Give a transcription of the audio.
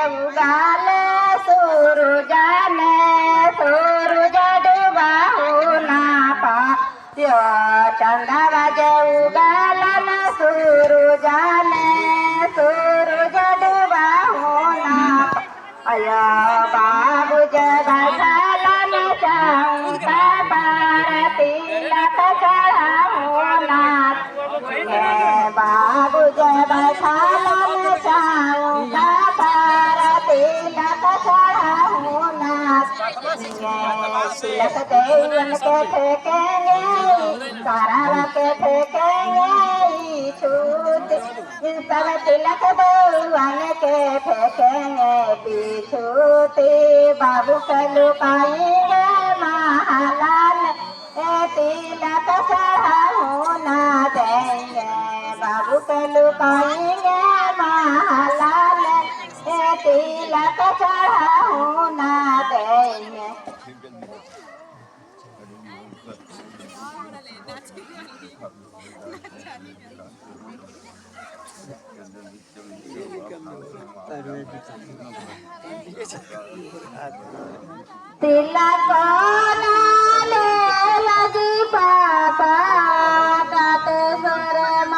उगाले सूरजाने सूरज डूबा होना पायो चंद्रज उगालन सूरजाने सूरज डूबा होना पायो बाबू जब सालन चौका बार तिलक चढ़ा होना बाबू जब सालन चौका बार तिलक चढ़ा होना तिलक देवन के फेंकेंगे तारा के फेंकेंगे छूट सब तिलक देवन के फेंकेंगे बिछूते बाबू के लुकाएंगे महालाल तिलक चढ़ा होना देंगे बाबू के लुकाएंगे महालाल तिलक चढ़ा होना देंगे तिलक